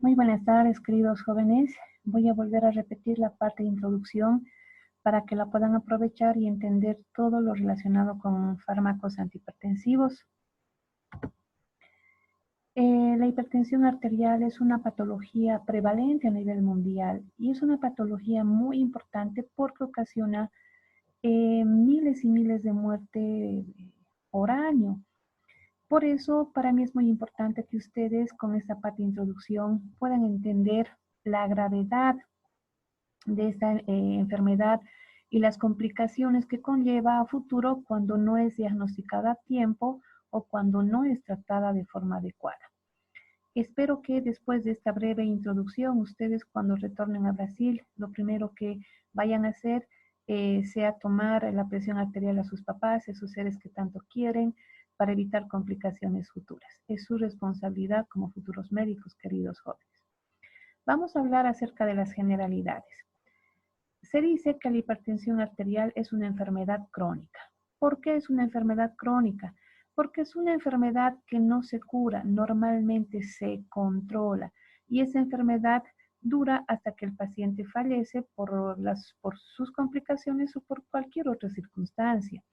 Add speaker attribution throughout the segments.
Speaker 1: Muy buenas tardes, queridos jóvenes. Voy a volver a repetir la parte de introducción para que la puedan aprovechar y entender todo lo relacionado con fármacos antihipertensivos. La hipertensión arterial es una patología prevalente a nivel mundial y es una patología muy importante porque ocasiona miles y miles de muertes por año. Por eso, para mí es muy importante que ustedes con esta parte de introducción puedan entender la gravedad de esta enfermedad y las complicaciones que conlleva a futuro cuando no es diagnosticada a tiempo o cuando no es tratada de forma adecuada. Espero que después de esta breve introducción, ustedes cuando retornen a Brasil, lo primero que vayan a hacer sea tomar la presión arterial a sus papás, a esos seres que tanto quieren, para evitar complicaciones futuras. Es su responsabilidad como futuros médicos, queridos jóvenes. Vamos a hablar acerca de las generalidades. Se dice que la hipertensión arterial es una enfermedad crónica. ¿Por qué es una enfermedad crónica? Porque es una enfermedad que no se cura, normalmente se controla. Y esa enfermedad dura hasta que el paciente fallece por sus complicaciones o por cualquier otra circunstancia.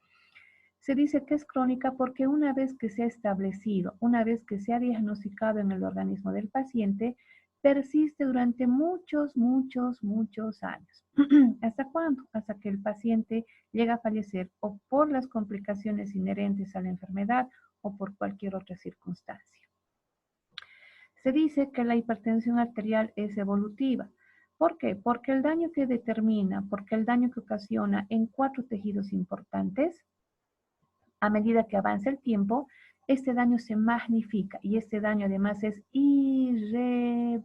Speaker 1: Se dice que es crónica porque una vez que se ha establecido, una vez que se ha diagnosticado en el organismo del paciente, persiste durante muchos, muchos, muchos años. ¿Hasta cuándo? Hasta que el paciente llega a fallecer o por las complicaciones inherentes a la enfermedad o por cualquier otra circunstancia. Se dice que la hipertensión arterial es evolutiva. ¿Por qué? Porque el daño que determina, porque el daño que ocasiona en 4 tejidos importantes, a medida que avanza el tiempo, este daño se magnifica y este daño además es irreversible.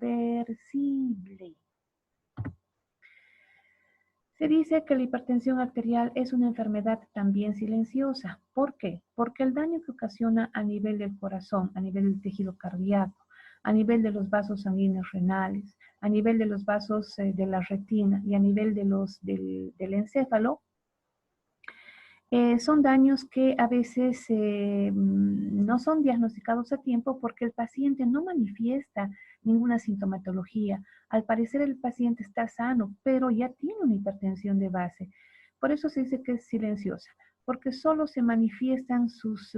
Speaker 1: Se dice que la hipertensión arterial es una enfermedad también silenciosa. ¿Por qué? Porque el daño que ocasiona a nivel del corazón, a nivel del tejido cardíaco, a nivel de los vasos sanguíneos renales, a nivel de los vasos de la retina y a nivel de del encéfalo, son daños que a veces no son diagnosticados a tiempo porque el paciente no manifiesta ninguna sintomatología. Al parecer el paciente está sano, pero ya tiene una hipertensión de base. Por eso se dice que es silenciosa, porque solo se manifiestan sus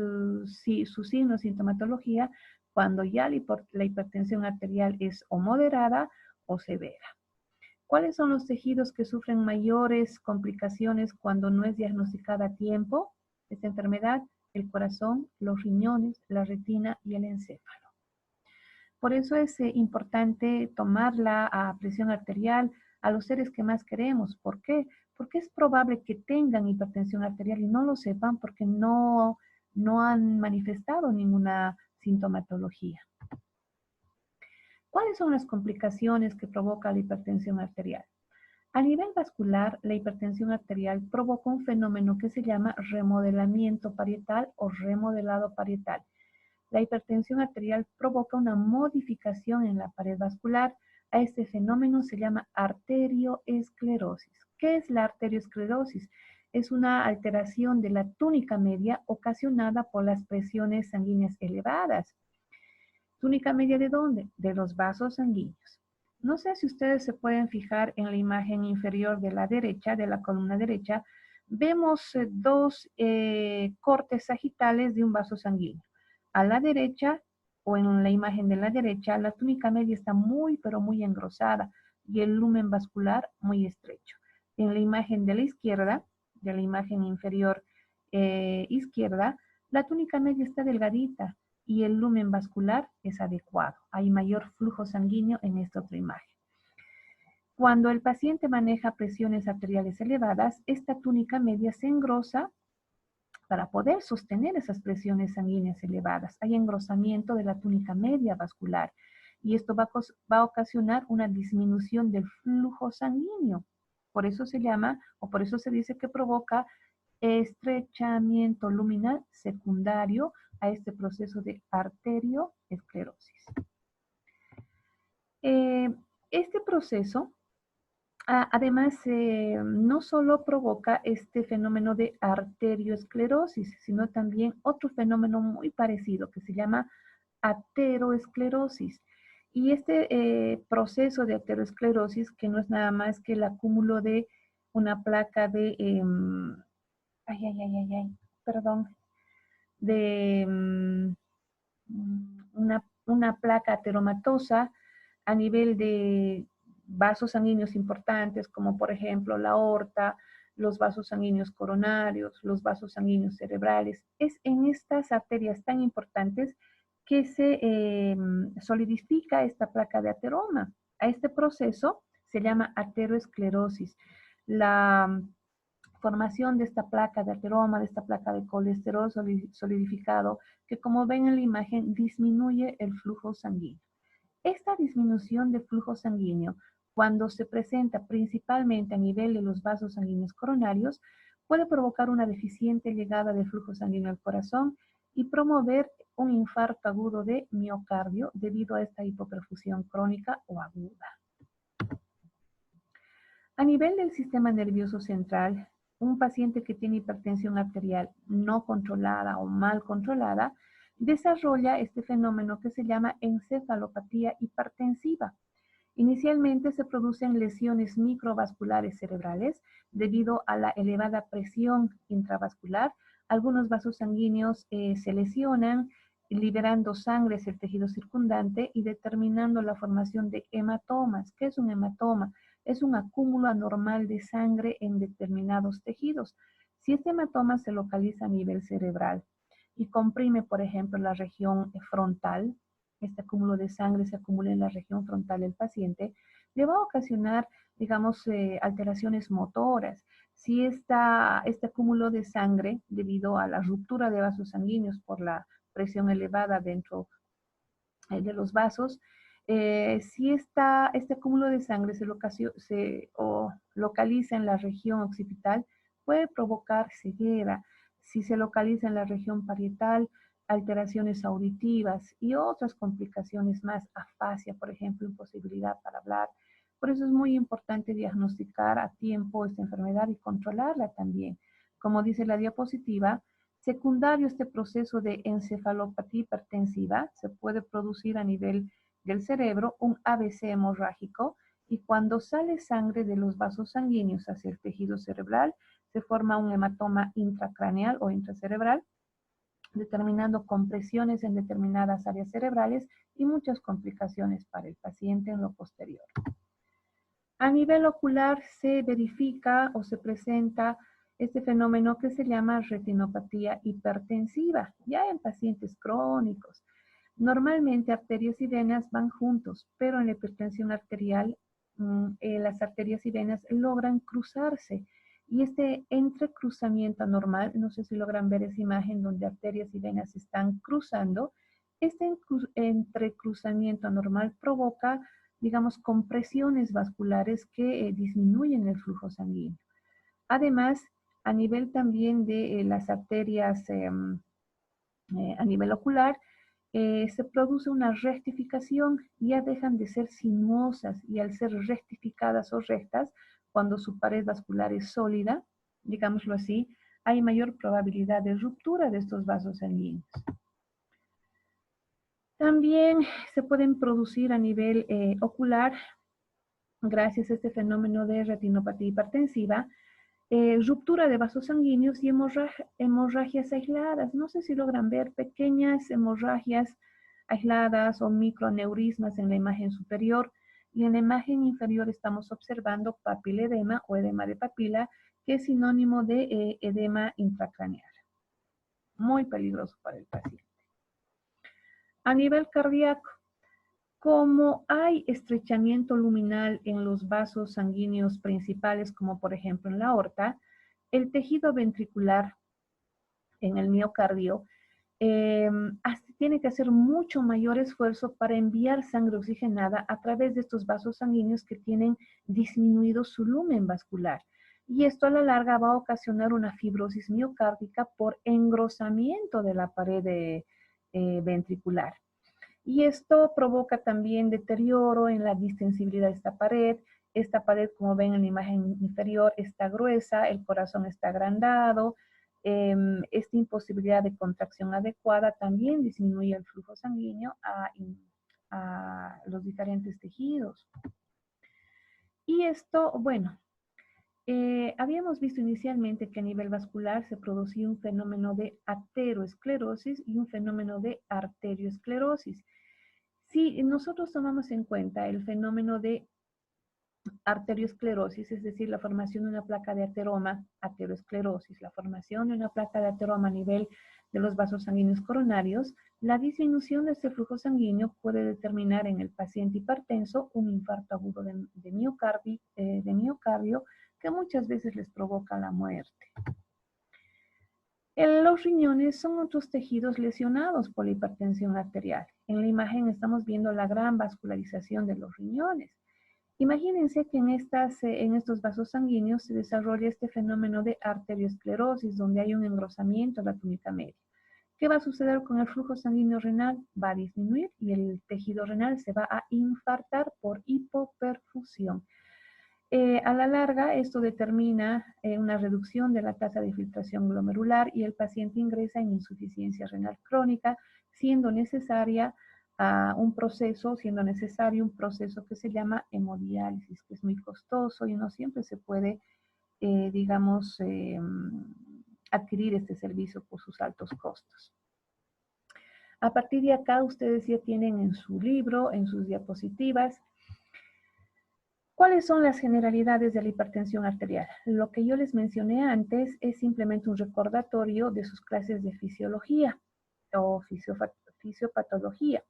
Speaker 1: signos, sintomatología, cuando ya la hipertensión arterial es o moderada o severa. ¿Cuáles son los tejidos que sufren mayores complicaciones cuando no es diagnosticada a tiempo esta enfermedad? El corazón, los riñones, la retina y el encéfalo. Por eso es importante tomar la presión arterial a los seres que más queremos. ¿Por qué? Porque es probable que tengan hipertensión arterial y no lo sepan porque no han manifestado ninguna sintomatología. ¿Cuáles son las complicaciones que provoca la hipertensión arterial? A nivel vascular, la hipertensión arterial provoca un fenómeno que se llama remodelamiento parietal o remodelado parietal. La hipertensión arterial provoca una modificación en la pared vascular. A este fenómeno se llama arterioesclerosis. ¿Qué es la arterioesclerosis? Es una alteración de la túnica media ocasionada por las presiones sanguíneas elevadas. ¿Túnica media de dónde? De los vasos sanguíneos. No sé si ustedes se pueden fijar en la imagen inferior de la derecha, de la columna derecha, vemos dos cortes sagitales de un vaso sanguíneo. A la derecha, o en la imagen de la derecha, la túnica media está muy, pero muy engrosada y el lumen vascular muy estrecho. En la imagen de la izquierda, de la imagen inferior izquierda, la túnica media está delgadita y el lumen vascular es adecuado. Hay mayor flujo sanguíneo en esta otra imagen. Cuando el paciente maneja presiones arteriales elevadas, esta túnica media se engrosa para poder sostener esas presiones sanguíneas elevadas. Hay engrosamiento de la túnica media vascular y esto va a ocasionar una disminución del flujo sanguíneo. Por eso se llama, o por eso se dice que provoca estrechamiento luminal secundario a este proceso de arterioesclerosis. Este proceso, además, no solo provoca este fenómeno de arterioesclerosis, sino también otro fenómeno muy parecido que se llama ateroesclerosis. Y este proceso de aterosclerosis, que no es nada más que el acúmulo de una placa de, perdón, de una placa ateromatosa a nivel de vasos sanguíneos importantes, como por ejemplo la aorta, los vasos sanguíneos coronarios, los vasos sanguíneos cerebrales. Es en estas arterias tan importantes que se solidifica esta placa de ateroma. A este proceso se llama ateroesclerosis. La formación de esta placa de ateroma, de esta placa de colesterol solidificado, que como ven en la imagen disminuye el flujo sanguíneo. Esta disminución de flujo sanguíneo, cuando se presenta principalmente a nivel de los vasos sanguíneos coronarios, puede provocar una deficiente llegada de flujo sanguíneo al corazón y promover un infarto agudo de miocardio debido a esta hipoperfusión crónica o aguda. A nivel del sistema nervioso central, un paciente que tiene hipertensión arterial no controlada o mal controlada desarrolla este fenómeno que se llama encefalopatía hipertensiva. Inicialmente se producen lesiones microvasculares cerebrales debido a la elevada presión intravascular. Algunos vasos sanguíneos se lesionan, liberando sangre hacia el tejido circundante y determinando la formación de hematomas. ¿Qué es un hematoma? Es un acúmulo anormal de sangre en determinados tejidos. Si este hematoma se localiza a nivel cerebral y comprime, por ejemplo, la región frontal, este acúmulo de sangre se acumula en la región frontal del paciente, le va a ocasionar, digamos, alteraciones motoras. Si este acúmulo de sangre, debido a la ruptura de vasos sanguíneos por la presión elevada dentro de los vasos, si este acúmulo de sangre localiza en la región occipital, puede provocar ceguera. Si se localiza en la región parietal, alteraciones auditivas y otras complicaciones más, afasia, por ejemplo, imposibilidad para hablar. Por eso es muy importante diagnosticar a tiempo esta enfermedad y controlarla también. Como dice la diapositiva, secundario a este proceso de encefalopatía hipertensiva, se puede producir a nivel del cerebro un ABC hemorrágico y cuando sale sangre de los vasos sanguíneos hacia el tejido cerebral, se forma un hematoma intracraneal o intracerebral, determinando compresiones en determinadas áreas cerebrales y muchas complicaciones para el paciente en lo posterior. A nivel ocular se verifica o se presenta este fenómeno que se llama retinopatía hipertensiva, ya en pacientes crónicos. Normalmente arterias y venas van juntos, pero en la hipertensión arterial las arterias y venas logran cruzarse. Y este entrecruzamiento anormal, no sé si logran ver esa imagen donde arterias y venas se están cruzando, este entrecruzamiento anormal provoca, digamos, compresiones vasculares que disminuyen el flujo sanguíneo. Además, a nivel también de las arterias a nivel ocular, se produce una rectificación, ya dejan de ser sinuosas y al ser rectificadas o rectas, cuando su pared vascular es sólida, digámoslo así, hay mayor probabilidad de ruptura de estos vasos sanguíneos. También se pueden producir a nivel ocular, gracias a este fenómeno de retinopatía hipertensiva, ruptura de vasos sanguíneos y hemorragias aisladas. No sé si logran ver pequeñas hemorragias aisladas o microaneurismas en la imagen superior. Y en la imagen inferior estamos observando papiledema o edema de papila, que es sinónimo de edema intracraneal. Muy peligroso para el paciente. A nivel cardíaco, como hay estrechamiento luminal en los vasos sanguíneos principales, como por ejemplo en la aorta, el tejido ventricular en el miocardio tiene que hacer mucho mayor esfuerzo para enviar sangre oxigenada a través de estos vasos sanguíneos que tienen disminuido su lumen vascular. Y esto a la larga va a ocasionar una fibrosis miocárdica por engrosamiento de la pared ventricular. Y esto provoca también deterioro en la distensibilidad de esta pared. Esta pared, como ven en la imagen inferior, está gruesa, el corazón está agrandado. Esta imposibilidad de contracción adecuada también disminuye el flujo sanguíneo a los diferentes tejidos. Y esto, bueno, habíamos visto inicialmente que a nivel vascular se producía un fenómeno de ateroesclerosis y un fenómeno de arterioesclerosis. Si nosotros tomamos en cuenta el fenómeno de arterioesclerosis, es decir, la formación de una placa de ateroma, ateroesclerosis, la formación de una placa de ateroma a nivel de los vasos sanguíneos coronarios, la disminución de este flujo sanguíneo puede determinar en el paciente hipertenso un infarto agudo de miocardio que muchas veces les provoca la muerte. Los riñones son otros tejidos lesionados por la hipertensión arterial. En la imagen estamos viendo la gran vascularización de los riñones. Imagínense que en estos vasos sanguíneos se desarrolla este fenómeno de arteriosclerosis, donde hay un engrosamiento de la túnica media. ¿Qué va a suceder con el flujo sanguíneo renal? Va a disminuir y el tejido renal se va a infartar por hipoperfusión. A la larga, esto determina una reducción de la tasa de filtración glomerular y el paciente ingresa en insuficiencia renal crónica, siendo necesario un proceso que se llama hemodiálisis, que es muy costoso y no siempre se puede, adquirir este servicio por sus altos costos. A partir de acá, ustedes ya tienen en su libro, en sus diapositivas, ¿cuáles son las generalidades de la hipertensión arterial? Lo que yo les mencioné antes es simplemente un recordatorio de sus clases de fisiología o fisiopatología.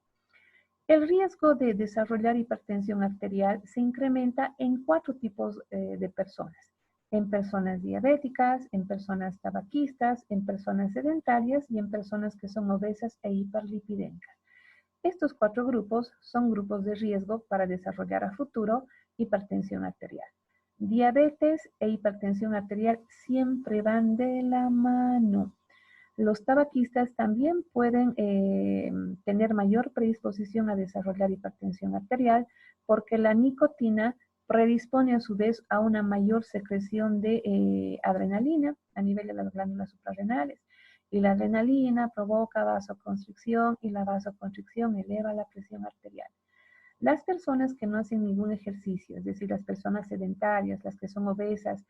Speaker 1: El riesgo de desarrollar hipertensión arterial se incrementa en 4 tipos de personas. En personas diabéticas, en personas tabaquistas, en personas sedentarias y en personas que son obesas e hiperlipidémicas. Estos 4 grupos son grupos de riesgo para desarrollar a futuro hipertensión arterial. Diabetes e hipertensión arterial siempre van de la mano. Los tabaquistas también pueden tener mayor predisposición a desarrollar hipertensión arterial porque la nicotina predispone a su vez a una mayor secreción de adrenalina a nivel de las glándulas suprarrenales. Y la adrenalina provoca vasoconstricción y la vasoconstricción eleva la presión arterial. Las personas que no hacen ningún ejercicio, es decir, las personas sedentarias, las que son obesas,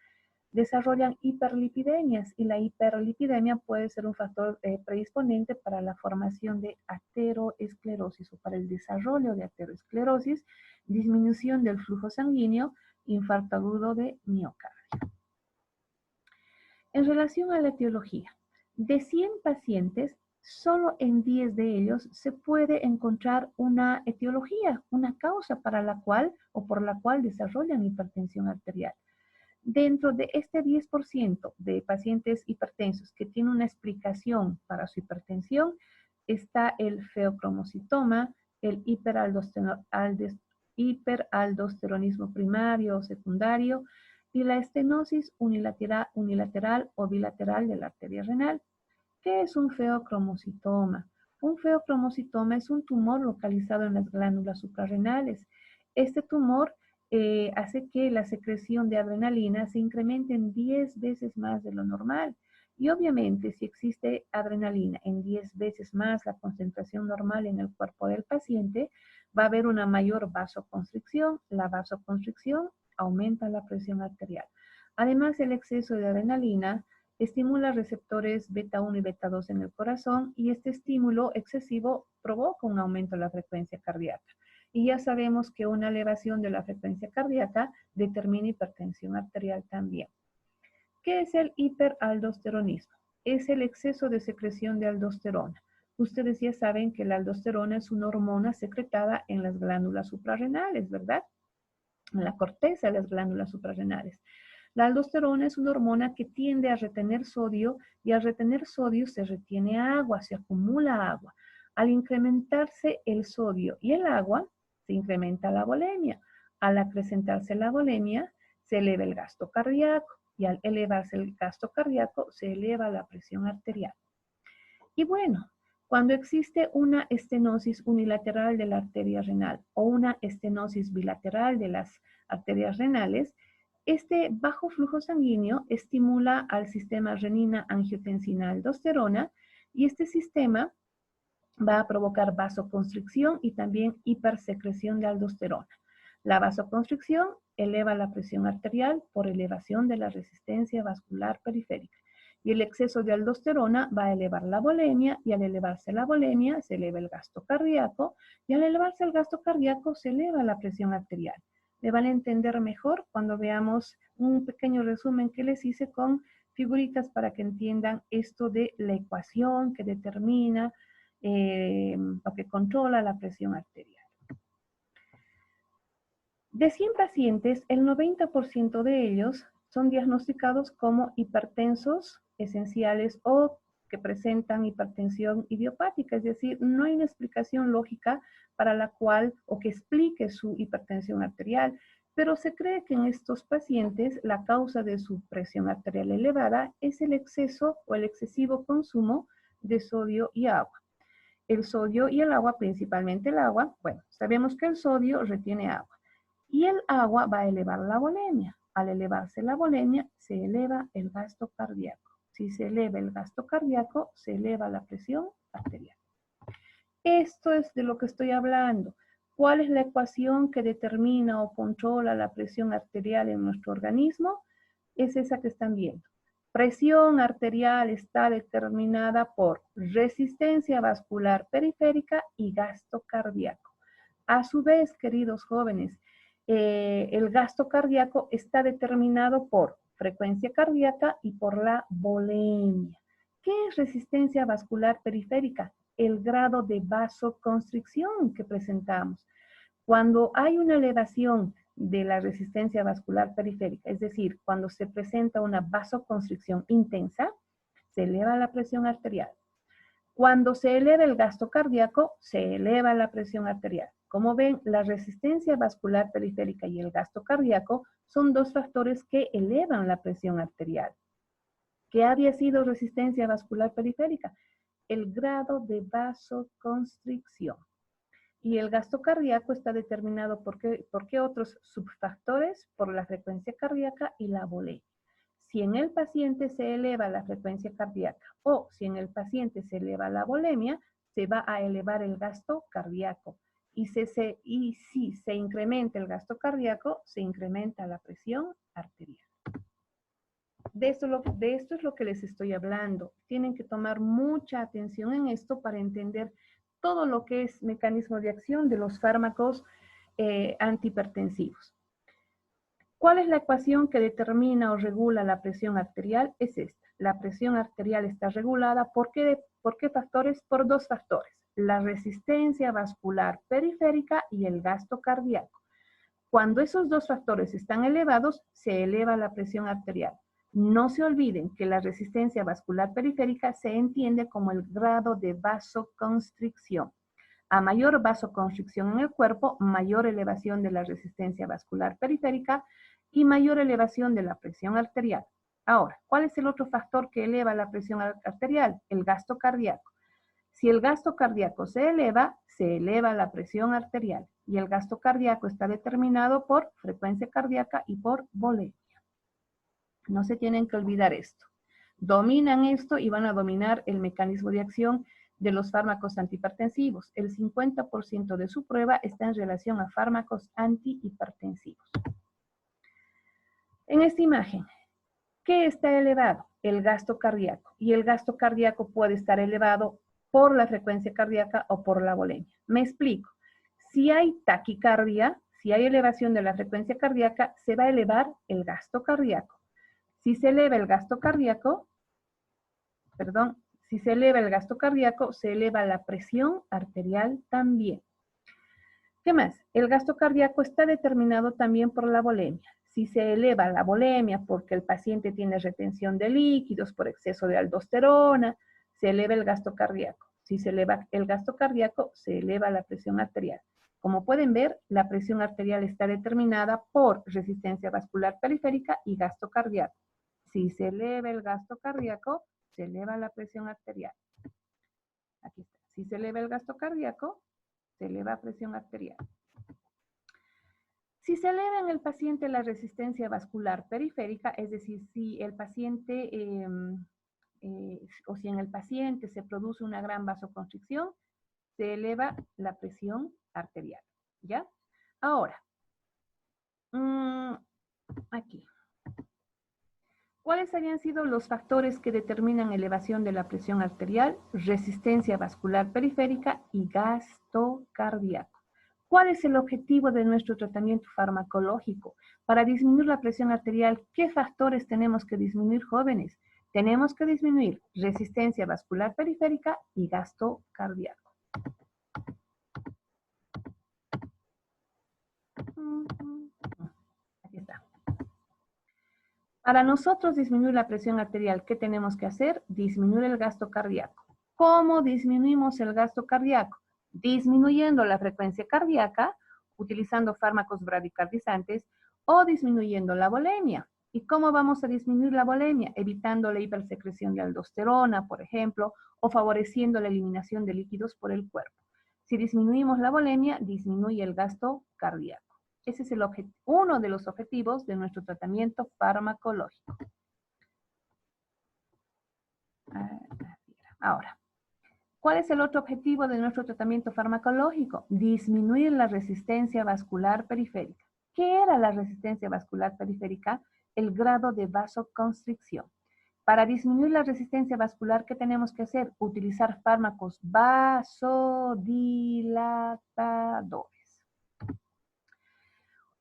Speaker 1: desarrollan hiperlipidemias y la hiperlipidemia puede ser un factor predisponente para la formación de ateroesclerosis o para el desarrollo de ateroesclerosis, disminución del flujo sanguíneo, infarto agudo de miocardio. En relación a la etiología, de 100 pacientes, solo en 10 de ellos se puede encontrar una etiología, una causa para la cual o por la cual desarrollan hipertensión arterial. Dentro de este 10% de pacientes hipertensos que tiene una explicación para su hipertensión, está el feocromocitoma, el hiperaldosteronismo primario o secundario y la estenosis unilateral o bilateral de la arteria renal. ¿Qué es un feocromocitoma? Un feocromocitoma es un tumor localizado en las glándulas suprarrenales. Este tumor hace que la secreción de adrenalina se incremente en 10 veces más de lo normal. Y obviamente, si existe adrenalina en 10 veces más la concentración normal en el cuerpo del paciente, va a haber una mayor vasoconstricción. La vasoconstricción aumenta la presión arterial. Además, el exceso de adrenalina estimula receptores beta 1 y beta 2 en el corazón y este estímulo excesivo provoca un aumento de la frecuencia cardíaca. Y ya sabemos que una elevación de la frecuencia cardíaca determina hipertensión arterial también. ¿Qué es el hiperaldosteronismo? Es el exceso de secreción de aldosterona. Ustedes ya saben que la aldosterona es una hormona secretada en las glándulas suprarrenales, ¿verdad? En la corteza de las glándulas suprarrenales. La aldosterona es una hormona que tiende a retener sodio y al retener sodio se retiene agua, se acumula agua. Al incrementarse el sodio y el agua, se incrementa la volemia. Al acrecentarse la volemia, se eleva el gasto cardíaco y al elevarse el gasto cardíaco, se eleva la presión arterial. Y bueno, cuando existe una estenosis unilateral de la arteria renal o una estenosis bilateral de las arterias renales, este bajo flujo sanguíneo estimula al sistema renina-angiotensina-aldosterona y este sistema va a provocar vasoconstricción y también hipersecreción de aldosterona. La vasoconstricción eleva la presión arterial por elevación de la resistencia vascular periférica. Y el exceso de aldosterona va a elevar la volemia, y al elevarse la volemia se eleva el gasto cardíaco, y al elevarse el gasto cardíaco se eleva la presión arterial. Me van a entender mejor cuando veamos un pequeño resumen que les hice con figuritas para que entiendan esto de la ecuación que determina o que controla la presión arterial. De 100 pacientes, el 90% de ellos son diagnosticados como hipertensos esenciales o que presentan hipertensión idiopática, es decir, no hay una explicación lógica para la cual o que explique su hipertensión arterial, pero se cree que en estos pacientes la causa de su presión arterial elevada es el exceso o el excesivo consumo de sodio y agua. El sodio y el agua, principalmente el agua, bueno, sabemos que el sodio retiene agua. Y el agua va a elevar la volemia. Al elevarse la volemia, se eleva el gasto cardíaco. Si se eleva el gasto cardíaco, se eleva la presión arterial. Esto es de lo que estoy hablando. ¿Cuál es la ecuación que determina o controla la presión arterial en nuestro organismo? Es esa que están viendo. Presión arterial está determinada por resistencia vascular periférica y gasto cardíaco. A su vez, queridos jóvenes, el gasto cardíaco está determinado por frecuencia cardíaca y por la volemia. ¿Qué es resistencia vascular periférica? El grado de vasoconstricción que presentamos. Cuando hay una elevación de la resistencia vascular periférica, es decir, cuando se presenta una vasoconstricción intensa, se eleva la presión arterial. Cuando se eleva el gasto cardíaco, se eleva la presión arterial. Como ven, la resistencia vascular periférica y el gasto cardíaco son dos factores que elevan la presión arterial. ¿Qué había sido resistencia vascular periférica? El grado de vasoconstricción. Y el gasto cardíaco está determinado por qué otros subfactores, por la frecuencia cardíaca y la volemia. Si en el paciente se eleva la frecuencia cardíaca o si en el paciente se eleva la volemia, se va a elevar el gasto cardíaco. Y si se incrementa el gasto cardíaco, se incrementa la presión arterial. De esto es lo que les estoy hablando. Tienen que tomar mucha atención en esto para entender todo lo que es mecanismo de acción de los fármacos antihipertensivos. ¿Cuál es la ecuación que determina o regula la presión arterial? Es esta. La presión arterial está regulada ¿por qué factores? Por dos factores. La resistencia vascular periférica y el gasto cardíaco. Cuando esos dos factores están elevados, se eleva la presión arterial. No se olviden que la resistencia vascular periférica se entiende como el grado de vasoconstricción. A mayor vasoconstricción en el cuerpo, mayor elevación de la resistencia vascular periférica y mayor elevación de la presión arterial. Ahora, ¿cuál es el otro factor que eleva la presión arterial? El gasto cardíaco. Si el gasto cardíaco se eleva la presión arterial. Y el gasto cardíaco está determinado por frecuencia cardíaca y por volemia. No se tienen que olvidar esto. Dominan esto y van a dominar el mecanismo de acción de los fármacos antihipertensivos. El 50% de su prueba está en relación a fármacos antihipertensivos. En esta imagen, ¿qué está elevado? El gasto cardíaco. Y el gasto cardíaco puede estar elevado por la frecuencia cardíaca o por la volemia. Me explico. Si hay taquicardia, si hay elevación de la frecuencia cardíaca, se va a elevar el gasto cardíaco. Si se eleva el gasto cardíaco, se eleva la presión arterial también. ¿Qué más? El gasto cardíaco está determinado también por la volemia. Si se eleva la volemia porque el paciente tiene retención de líquidos por exceso de aldosterona, se eleva el gasto cardíaco. Si se eleva el gasto cardíaco, se eleva la presión arterial. Como pueden ver, la presión arterial está determinada por resistencia vascular periférica y gasto cardíaco. Si se eleva el gasto cardíaco, se eleva la presión arterial. Aquí está. Si se eleva el gasto cardíaco, se eleva la presión arterial. Si se eleva en el paciente la resistencia vascular periférica, es decir, si el paciente o si en el paciente se produce una gran vasoconstricción, se eleva la presión arterial, ¿ya? Ahora, aquí. ¿Cuáles habían sido los factores que determinan elevación de la presión arterial, resistencia vascular periférica y gasto cardíaco? ¿Cuál es el objetivo de nuestro tratamiento farmacológico? Para disminuir la presión arterial, ¿qué factores tenemos que disminuir, jóvenes? Tenemos que disminuir resistencia vascular periférica y gasto cardíaco. Aquí está. Para nosotros disminuir la presión arterial, ¿qué tenemos que hacer? Disminuir el gasto cardíaco. ¿Cómo disminuimos el gasto cardíaco? Disminuyendo la frecuencia cardíaca, utilizando fármacos bradicardizantes o disminuyendo la volemia. ¿Y cómo vamos a disminuir la volemia? Evitando la hipersecreción de aldosterona, por ejemplo, o favoreciendo la eliminación de líquidos por el cuerpo. Si disminuimos la volemia, disminuye el gasto cardíaco. Ese es uno de los objetivos de nuestro tratamiento farmacológico. Ahora, ¿cuál es el otro objetivo de nuestro tratamiento farmacológico? Disminuir la resistencia vascular periférica. ¿Qué era la resistencia vascular periférica? El grado de vasoconstricción. Para disminuir la resistencia vascular, ¿qué tenemos que hacer? Utilizar fármacos vasodilatadores.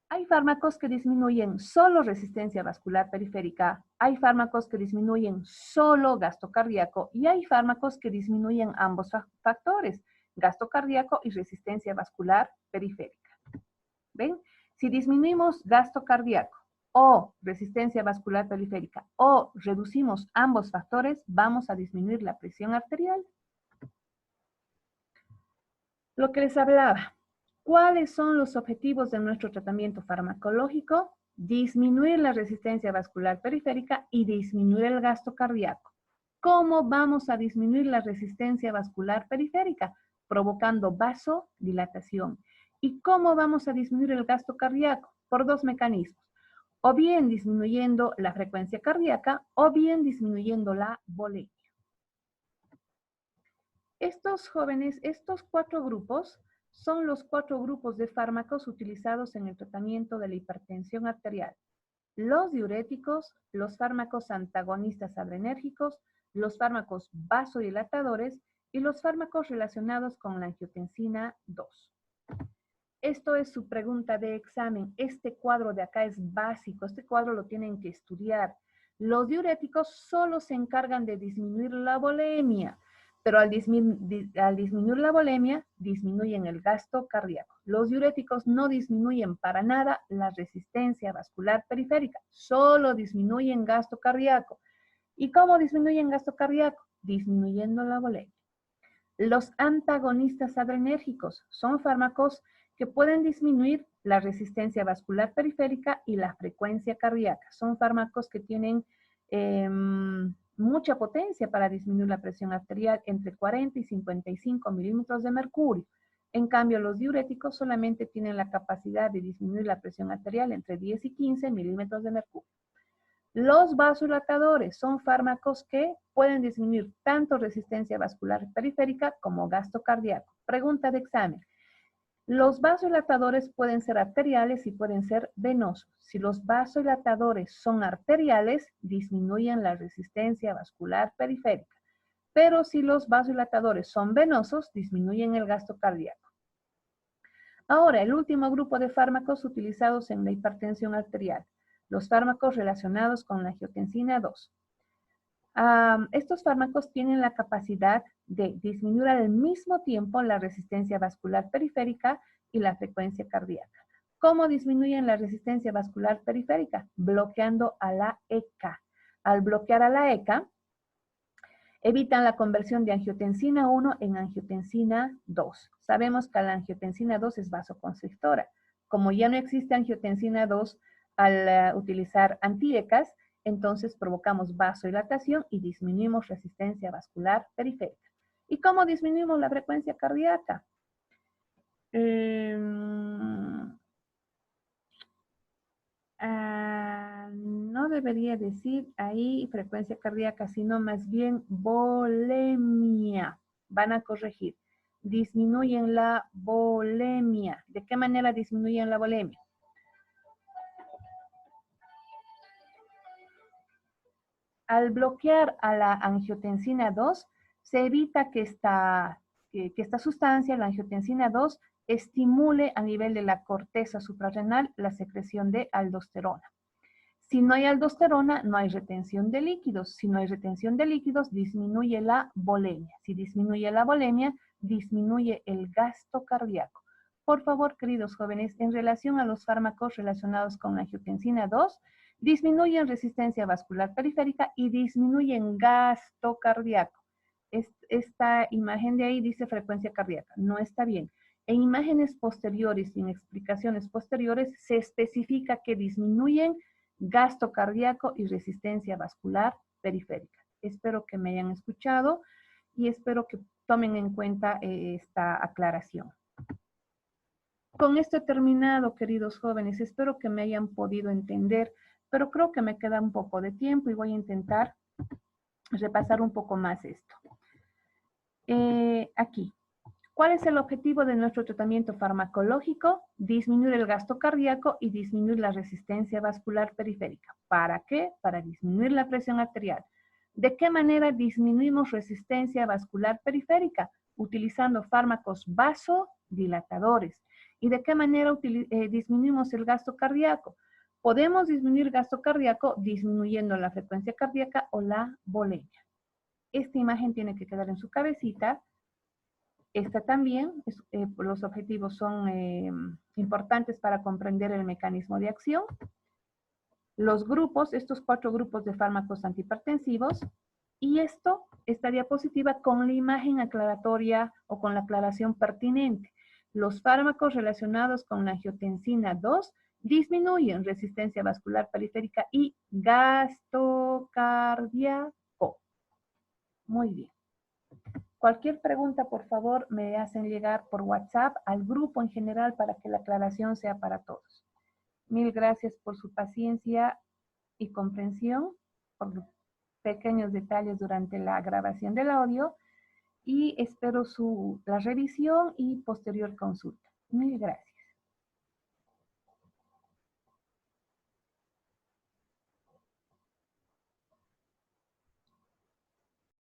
Speaker 1: Hay fármacos que disminuyen solo resistencia vascular periférica, hay fármacos que disminuyen solo gasto cardíaco y hay fármacos que disminuyen ambos factores, gasto cardíaco y resistencia vascular periférica. ¿Ven? Si disminuimos gasto cardíaco o resistencia vascular periférica o reducimos ambos factores, vamos a disminuir la presión arterial. Lo que les hablaba. ¿Cuáles son los objetivos de nuestro tratamiento farmacológico? Disminuir la resistencia vascular periférica y disminuir el gasto cardíaco. ¿Cómo vamos a disminuir la resistencia vascular periférica? Provocando vasodilatación. ¿Y cómo vamos a disminuir el gasto cardíaco? Por dos mecanismos. O bien disminuyendo la frecuencia cardíaca o bien disminuyendo la volemia. Estos jóvenes, estos 4 grupos, son los 4 grupos de fármacos utilizados en el tratamiento de la hipertensión arterial. Los diuréticos, los fármacos antagonistas adrenérgicos, los fármacos vasodilatadores y los fármacos relacionados con la angiotensina 2. Esto es su pregunta de examen. Este cuadro de acá es básico. Este cuadro lo tienen que estudiar. Los diuréticos solo se encargan de disminuir la volemia, pero al disminuir la volemia, disminuyen el gasto cardíaco. Los diuréticos no disminuyen para nada la resistencia vascular periférica, solo disminuyen gasto cardíaco. ¿Y cómo disminuyen gasto cardíaco? Disminuyendo la volemia. Los antagonistas adrenérgicos son fármacos que pueden disminuir la resistencia vascular periférica y la frecuencia cardíaca. Son fármacos que tienen mucha potencia para disminuir la presión arterial entre 40 y 55 milímetros de mercurio. En cambio, los diuréticos solamente tienen la capacidad de disminuir la presión arterial entre 10 y 15 milímetros de mercurio. Los vasodilatadores son fármacos que pueden disminuir tanto resistencia vascular periférica como gasto cardíaco. Pregunta de examen. Los vasodilatadores pueden ser arteriales y pueden ser venosos. Si los vasodilatadores son arteriales, disminuyen la resistencia vascular periférica. Pero si los vasodilatadores son venosos, disminuyen el gasto cardíaco. Ahora, el último grupo de fármacos utilizados en la hipertensión arterial. Los fármacos relacionados con la angiotensina 2. Estos fármacos tienen la capacidad de disminuir al mismo tiempo la resistencia vascular periférica y la frecuencia cardíaca. ¿Cómo disminuyen la resistencia vascular periférica? Bloqueando a la ECA. Al bloquear a la ECA, evitan la conversión de angiotensina 1 en angiotensina 2. Sabemos que la angiotensina 2 es vasoconstrictora. Como ya no existe angiotensina 2 al utilizar anti-ECAs, entonces provocamos vasodilatación y disminuimos resistencia vascular periférica. ¿Y cómo disminuimos la frecuencia cardíaca? No debería decir ahí frecuencia cardíaca, sino más bien volemia. Van a corregir. disminuyen la volemia. ¿De qué manera disminuyen la volemia? Al bloquear a la angiotensina 2, se evita que esta sustancia, la angiotensina 2, estimule a nivel de la corteza suprarrenal la secreción de aldosterona. Si no hay aldosterona, no hay retención de líquidos. Si no hay retención de líquidos, disminuye la volemia. Si disminuye la volemia, disminuye el gasto cardíaco. Por favor, queridos jóvenes, en relación a los fármacos relacionados con la angiotensina 2, disminuyen resistencia vascular periférica y disminuyen gasto cardíaco. Esta imagen de ahí dice frecuencia cardíaca. No está bien. En imágenes posteriores y en explicaciones posteriores se especifica que disminuyen gasto cardíaco y resistencia vascular periférica. Espero que me hayan escuchado y espero que tomen en cuenta esta aclaración. Con esto he terminado, queridos jóvenes. Espero que me hayan podido entender, pero creo que me queda un poco de tiempo y voy a intentar repasar un poco más esto. Aquí. ¿Cuál es el objetivo de nuestro tratamiento farmacológico? Disminuir el gasto cardíaco y disminuir la resistencia vascular periférica. ¿Para qué? Para disminuir la presión arterial. ¿De qué manera disminuimos resistencia vascular periférica? Utilizando fármacos vasodilatadores. ¿Y de qué manera disminuimos el gasto cardíaco? Podemos disminuir gasto cardíaco disminuyendo la frecuencia cardíaca o la volemia. Esta imagen tiene que quedar en su cabecita. Esta también, los objetivos son importantes para comprender el mecanismo de acción. Los grupos, estos 4 grupos de fármacos antihipertensivos, y esta diapositiva con la imagen aclaratoria o con la aclaración pertinente. Los fármacos relacionados con la angiotensina 2 disminuyen resistencia vascular periférica y gasto cardíaco. Muy bien. Cualquier pregunta, por favor, me hacen llegar por WhatsApp al grupo en general para que la aclaración sea para todos. Mil gracias por su paciencia y comprensión, por los pequeños detalles durante la grabación del audio y espero la revisión y posterior consulta. Mil gracias.